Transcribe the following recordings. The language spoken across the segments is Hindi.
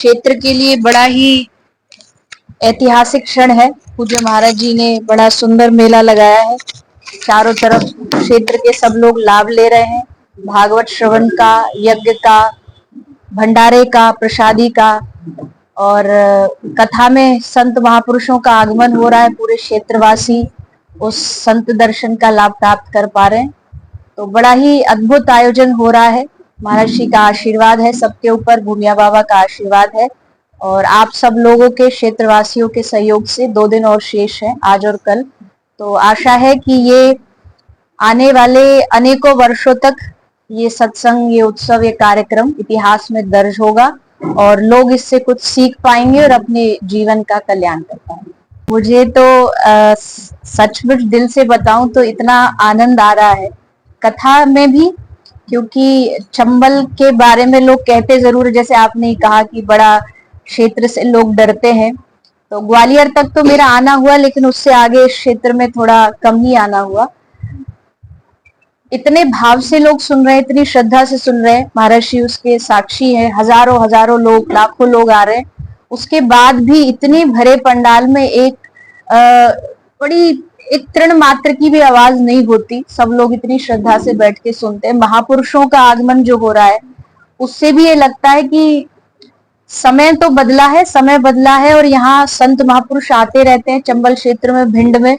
क्षेत्र के लिए बड़ा ही ऐतिहासिक क्षण है। पूज्य महाराज जी ने बड़ा सुंदर मेला लगाया है। चारों तरफ क्षेत्र के सब लोग लाभ ले रहे हैं। भागवत श्रवण का, यज्ञ का, भंडारे का, प्रसादी का और कथा में संत महापुरुषों का आगमन हो रहा है। पूरे क्षेत्रवासी उस संत दर्शन का लाभ प्राप्त कर पा रहे हैं। तो बड़ा ही अद्भुत आयोजन हो रहा है। महर्षि का आशीर्वाद है सबके ऊपर, भूमिया बाबा का आशीर्वाद है और आप सब लोगों के, क्षेत्रवासियों के सहयोग से 2 दिन और शेष है, आज और कल। तो आशा है कि ये आने वाले अनेकों वर्षों तक ये सत्संग, ये उत्सव, ये कार्यक्रम इतिहास में दर्ज होगा और लोग इससे कुछ सीख पाएंगे और अपने जीवन का कल्याण कर पाएंगे। मुझे तो सचमुच दिल से बताऊं तो इतना आनंद आ रहा है कथा में भी, क्योंकि चंबल के बारे में लोग कहते जरूर, जैसे आपने कहा कि बड़ा क्षेत्र से लोग डरते हैं, तो ग्वालियर तक तो मेरा आना हुआ, लेकिन उससे आगे इस क्षेत्र में थोड़ा कम ही आना हुआ। इतने भाव से लोग सुन रहे हैं, इतनी श्रद्धा से सुन रहे हैं। महर्षि उसके साक्षी है, हजारों हजारों लोग, लाखों लोग आ रहे हैं। उसके बाद भी इतनी भरे पंडाल में बड़ी एक तृण मात्र की भी आवाज नहीं होती। सब लोग इतनी श्रद्धा से बैठ के सुनते हैं। महापुरुषों का आगमन जो हो रहा है उससे भी ये लगता है कि समय तो बदला है, समय बदला है और यहाँ संत महापुरुष आते रहते हैं। चंबल क्षेत्र में, भिंड में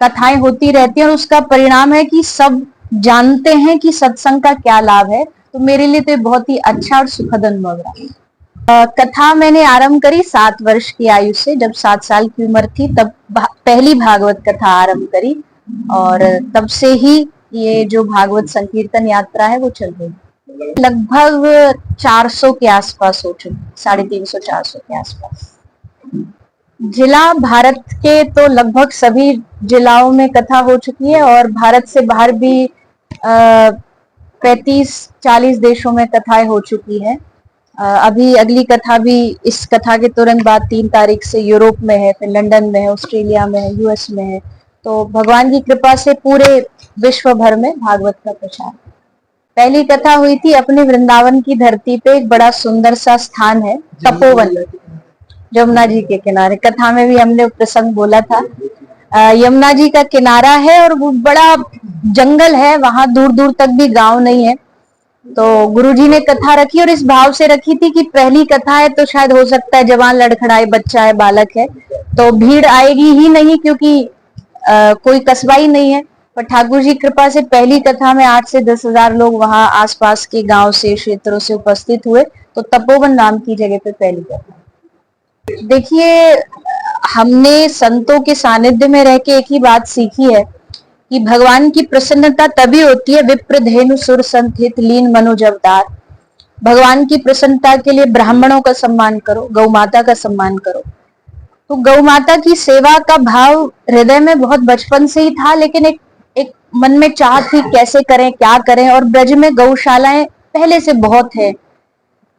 कथाएं होती रहती हैं और उसका परिणाम है कि सब जानते हैं कि सत्संग का क्या लाभ है। तो मेरे लिए तो बहुत ही अच्छा और सुखद अनुभव रहा। कथा मैंने आरंभ करी 7 वर्ष की आयु से। जब 7 साल की उम्र थी तब पहली भागवत कथा आरंभ करी और तब से ही ये जो भागवत संकीर्तन यात्रा है वो चल रही है। लगभग 400 के आसपास हो चुकी, 350-400 के आसपास। जिला भारत के तो लगभग सभी जिलाओं में कथा हो चुकी है और भारत से बाहर भी 35-40 देशों में कथाएं हो चुकी है। अभी अगली कथा भी इस कथा के तुरंत बाद 3 तारीख से यूरोप में है, फिर लंदन में है, ऑस्ट्रेलिया में है, यूएस में है। तो भगवान की कृपा से पूरे विश्व भर में भागवत का प्रचार। पहली कथा हुई थी अपने वृंदावन की धरती पे। एक बड़ा सुंदर सा स्थान है तपोवन, यमुना जी के किनारे। कथा में भी हमने प्रसंग बोला था। यमुना जी का किनारा है और वो बड़ा जंगल है, वहां दूर दूर तक भी गांव नहीं है। तो गुरुजी ने कथा रखी और इस भाव से रखी थी कि पहली कथा है तो शायद हो सकता है जवान लड़खड़ाए, बच्चा है, बालक है, तो भीड़ आएगी ही नहीं, क्योंकि कोई कस्बा ही नहीं है। पर ठाकुर जी कृपा से पहली कथा में 8 से 10 हजार लोग वहां आसपास के गांव से, क्षेत्रों से उपस्थित हुए। तो तपोवन नाम की जगह पे पहली कथा। देखिए, हमने संतों के सानिध्य में रह के एक ही बात सीखी है कि भगवान की प्रसन्नता तभी होती है, विप्र धेनु सुर संत लीन मनो जवदार। भगवान की प्रसन्नता के लिए ब्राह्मणों का सम्मान करो, गौ माता का सम्मान करो। तो गौ माता की सेवा का भाव हृदय में बहुत बचपन से ही था, लेकिन एक मन में चाह थी कैसे करें, क्या करें। और ब्रज में गौशालाएं पहले से बहुत है,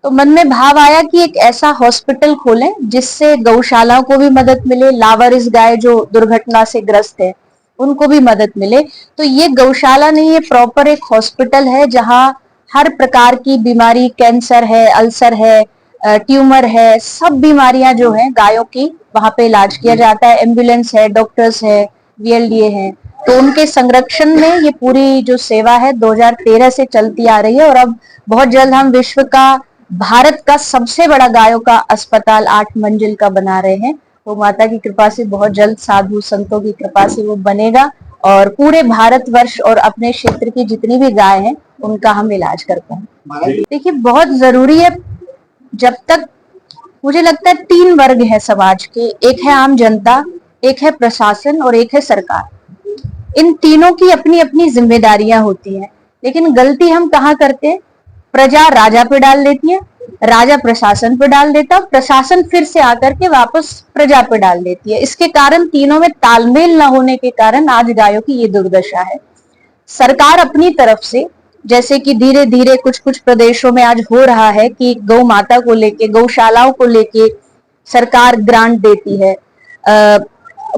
तो मन में भाव आया कि एक ऐसा हॉस्पिटल खोलें जिससे गौशालाओं को भी मदद मिले, लावारिस गाय जो दुर्घटना से ग्रस्त है उनको भी मदद मिले। तो ये गौशाला नहीं, ये प्रॉपर एक हॉस्पिटल है जहां हर प्रकार की बीमारी, कैंसर है, अल्सर है, ट्यूमर है, सब बीमारियां जो हैं गायों की वहां पे इलाज किया जाता है। एम्बुलेंस है, डॉक्टर्स है, वीएलडीए है। तो उनके संरक्षण में ये पूरी जो सेवा है 2013 से चलती आ रही है और अब बहुत जल्द हम विश्व का, भारत का सबसे बड़ा गायों का अस्पताल 8 मंजिल का बना रहे हैं। वो माता की कृपा से बहुत जल्द, साधु संतों की कृपा से वो बनेगा और पूरे भारतवर्ष और अपने क्षेत्र की जितनी भी गाय हैं उनका हम इलाज कर पाए। देखिए, बहुत जरूरी है। जब तक मुझे लगता है 3 वर्ग है समाज के, एक है आम जनता, एक है प्रशासन और एक है सरकार। इन तीनों की अपनी अपनी जिम्मेदारियां होती हैं, लेकिन गलती हम कहाँ करते हैं? प्रजा राजा पे डाल देती है, राजा प्रशासन पे डाल देता है, प्रशासन फिर से आकर के वापस प्रजा पे डाल देती है। इसके कारण तीनों में तालमेल न होने के कारण आज गायों की ये दुर्दशा है। सरकार अपनी तरफ से, जैसे कि धीरे धीरे कुछ कुछ प्रदेशों में आज हो रहा है कि गौ माता को लेके, गौशालाओं को लेके सरकार ग्रांट देती है।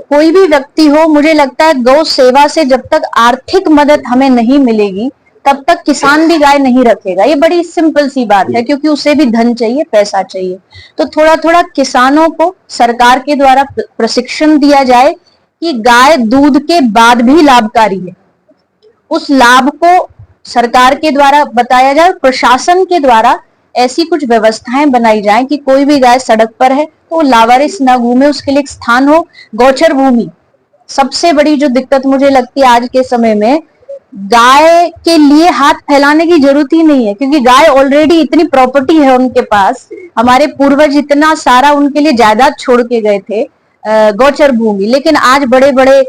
कोई भी व्यक्ति हो, मुझे लगता है गौ सेवा से जब तक आर्थिक मदद हमें नहीं मिलेगी तब तक किसान भी गाय नहीं रखेगा। ये बड़ी सिंपल सी बात है, क्योंकि उसे भी धन चाहिए, पैसा चाहिए। तो थोड़ा थोड़ा किसानों को सरकार के द्वारा प्रशिक्षण दिया जाए कि गाय दूध के बाद भी लाभकारी है, उस लाभ को सरकार के द्वारा बताया जाए, प्रशासन के द्वारा ऐसी कुछ व्यवस्थाएं बनाई जाएं कि कोई भी गाय सड़क पर है तो वो लावारिस ना घूमे, उसके लिए एक स्थान हो। गौचर भूमि सबसे बड़ी जो दिक्कत मुझे लगती है आज के समय में, गाय के लिए हाथ फैलाने की जरूरत ही नहीं है, क्योंकि गाय ऑलरेडी इतनी प्रॉपर्टी है उनके पास। हमारे पूर्वज इतना सारा उनके लिए जायदाद छोड़ के गए थे, गौचर भूमि। लेकिन आज बड़े बड़े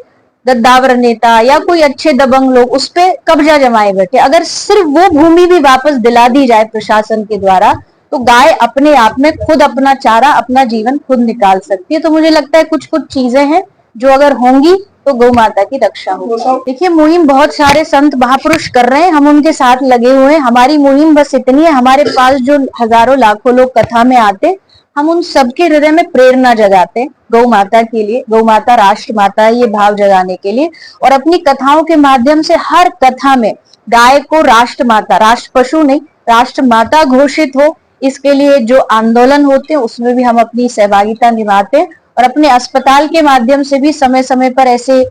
गद्दावर नेता या कोई अच्छे दबंग लोग उस पे कब्जा जमाए बैठे। अगर सिर्फ वो भूमि भी वापस दिला दी जाए प्रशासन के द्वारा, तो गाय अपने आप में खुद अपना चारा, अपना जीवन खुद निकाल सकती है। तो मुझे लगता है कुछ कुछ चीजें हैं जो अगर होंगी तो गौ माता की रक्षा होगी। देखिए, मुहिम बहुत सारे संत महापुरुष कर रहे हैं, हम उनके साथ लगे हुए हैं। हमारी मुहिम बस इतनी है, हमारे पास जो हजारों लाखों लोग कथा में आते, हम उन सबके हृदय में प्रेरणा जगाते गौ माता के लिए। गौ माता राष्ट्र माता है, ये भाव जगाने के लिए। और अपनी कथाओं के माध्यम से हर कथा में गाय को राष्ट्र माता, राष्ट्र पशु नहीं, राष्ट्र माता घोषित हो, इसके लिए जो आंदोलन होते हैं उसमें भी हम अपनी सहभागिता निभाते हैं। और अपने अस्पताल के माध्यम से भी समय समय पर ऐसे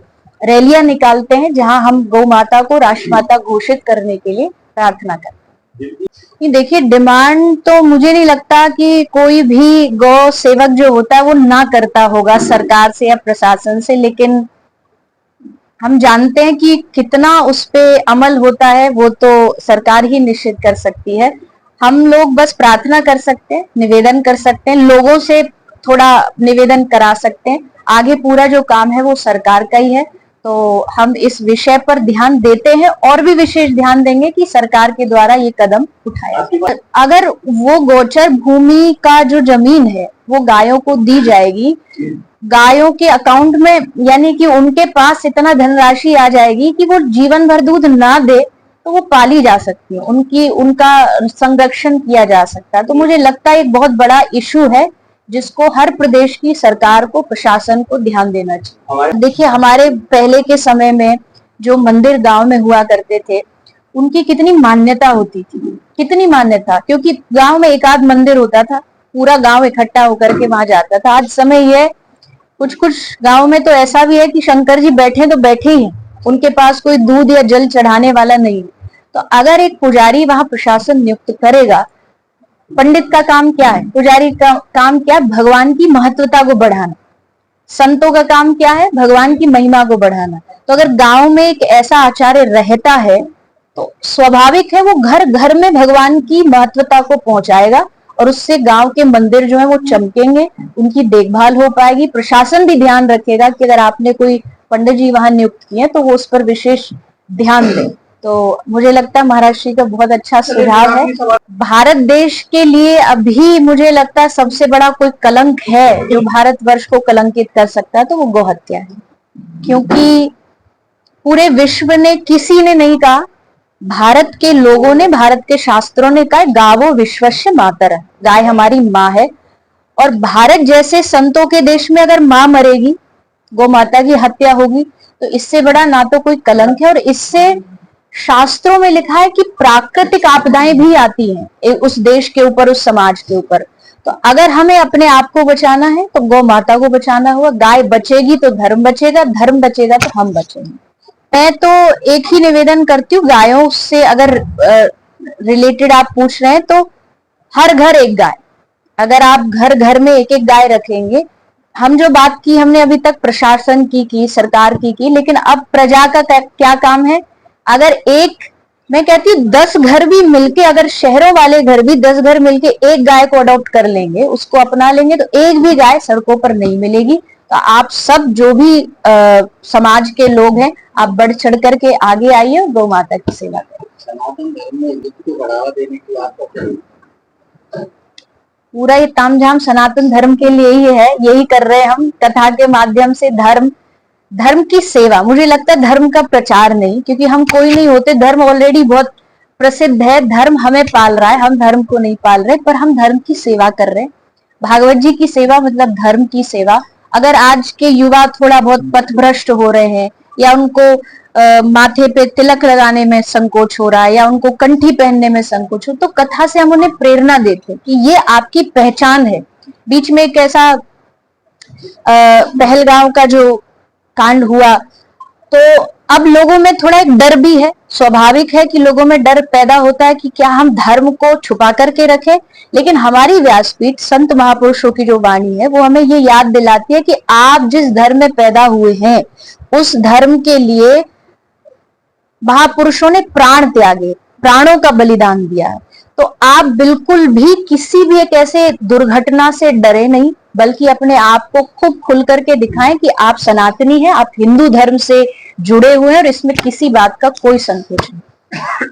रैलियां निकालते हैं जहां हम गौ माता को राष्ट्रमाता घोषित करने के लिए प्रार्थना करते हैं। देखिए, डिमांड तो मुझे नहीं लगता कि कोई भी गौ सेवक जो होता है वो ना करता होगा सरकार से या प्रशासन से, लेकिन हम जानते हैं कि कितना उस पे अमल होता है वो तो सरकार ही निश्चित कर सकती है। हम लोग बस प्रार्थना कर सकते हैं, निवेदन कर सकते हैं, लोगों से थोड़ा निवेदन करा सकते हैं। आगे पूरा जो काम है वो सरकार का ही है। तो हम इस विषय पर ध्यान देते हैं और भी विशेष ध्यान देंगे कि सरकार के द्वारा ये कदम उठाया। अगर वो गोचर भूमि का जो जमीन है वो गायों को दी जाएगी, गायों के अकाउंट में, यानी कि उनके पास इतना धनराशि आ जाएगी कि वो जीवन भर दूध ना दे तो वो पाली जा सकती है, उनका संरक्षण किया जा सकता है। तो मुझे लगता है एक बहुत बड़ा इशू है जिसको हर प्रदेश की सरकार को, प्रशासन को ध्यान देना चाहिए। देखिए, हमारे पहले के समय में जो मंदिर गांव में हुआ करते थे उनकी कितनी मान्यता होती थी, कितनी मान्यता, क्योंकि गांव में एक आध मंदिर होता था, पूरा गांव इकट्ठा होकर के वहां जाता था। आज समय यह कुछ कुछ गांव में तो ऐसा भी है कि शंकर जी बैठे तो बैठे ही हैं, उनके पास कोई दूध या जल चढ़ाने वाला नहीं है। तो अगर एक पुजारी वहां प्रशासन नियुक्त करेगा, पंडित का काम क्या है, पुजारी का काम क्या है, भगवान की महत्वता को बढ़ाना। संतों का काम क्या है, भगवान की महिमा को बढ़ाना। तो अगर गांव में एक ऐसा आचार्य रहता है तो स्वाभाविक है वो घर घर में भगवान की महत्वता को पहुंचाएगा और उससे गांव के मंदिर जो है वो चमकेंगे, उनकी देखभाल हो पाएगी। प्रशासन भी ध्यान रखेगा कि अगर आपने कोई पंडित जी वहां नियुक्त किए तो वो उस पर विशेष ध्यान दें। तो मुझे लगता है महाराष्ट्र का बहुत अच्छा सुझाव है। भारत देश के लिए अभी मुझे लगता है सबसे बड़ा कोई कलंक है जो भारतवर्ष को कलंकित कर सकता है तो वो गौहत्या है, क्योंकि पूरे विश्व ने, किसी ने नहीं कहा, भारत के लोगों ने, भारत के शास्त्रों ने कहा गावो विश्वस्य मातरः, गाय हमारी माँ है। और भारत जैसे संतों के देश में अगर माँ मरेगी, गौ माता की हत्या होगी, तो इससे बड़ा ना तो कोई कलंक है। और इससे शास्त्रों में लिखा है कि प्राकृतिक आपदाएं भी आती हैं उस देश के ऊपर, उस समाज के ऊपर। तो अगर हमें अपने आप को बचाना है तो गौ माता को बचाना होगा। गाय बचेगी तो धर्म बचेगा, धर्म बचेगा तो हम बचेंगे। मैं तो एक ही निवेदन करती हूँ, गायों से अगर रिलेटेड आप पूछ रहे हैं तो हर घर एक गाय, अगर आप घर घर में एक एक गाय रखेंगे। हम जो बात की हमने अभी तक प्रशासन की, सरकार की, लेकिन अब प्रजा का क्या काम है। अगर मैं कहती हूँ 10 घर भी मिलके, अगर शहरों वाले घर भी 10 घर मिलके एक गाय को अडॉप्ट कर लेंगे, उसको अपना लेंगे, तो एक भी गाय सड़कों पर नहीं मिलेगी। तो आप सब जो भी समाज के लोग हैं, आप बढ़ चढ़ करके आगे आइए और गौ माता की सेवा करें। सनातन धर्म में युद्ध को बढ़ावा देने की आपका पूरा ये तामझाम सनातन धर्म के लिए ही है, यही कर रहे हैं हम कथा के माध्यम से। धर्म की सेवा, मुझे लगता है धर्म का प्रचार नहीं, क्योंकि हम कोई नहीं होते, धर्म ऑलरेडी बहुत प्रसिद्ध है, धर्म हमें पाल रहा है, हम धर्म को नहीं पाल रहे, पर हम धर्म की सेवा कर रहे हैं। भागवत जी की सेवा मतलब धर्म की सेवा। अगर आज के युवा थोड़ा बहुत पथभ्रष्ट हो रहे हैं या उनको माथे पे तिलक लगाने में संकोच हो रहा है या उनको कंठी पहनने में संकोच हो, तो कथा से हम उन्हें प्रेरणा देते हैं कि ये आपकी पहचान है। बीच में एक ऐसा पहलगांव का जो कांड हुआ, तो अब लोगों में थोड़ा एक डर भी है। स्वाभाविक है कि लोगों में डर पैदा होता है कि क्या हम धर्म को छुपा करके रखें, लेकिन हमारी व्यासपीठ संत महापुरुषों की जो वाणी है वो हमें ये याद दिलाती है कि आप जिस धर्म में पैदा हुए हैं उस धर्म के लिए महापुरुषों ने प्राण त्यागे, प्राणों का बलिदान दिया है। तो आप बिल्कुल भी किसी भी एक ऐसे दुर्घटना से डरे नहीं, बल्कि अपने आप को खूब खुल करके दिखाएं कि आप सनातनी हैं, आप हिंदू धर्म से जुड़े हुए हैं और इसमें किसी बात का कोई संकोच नहीं।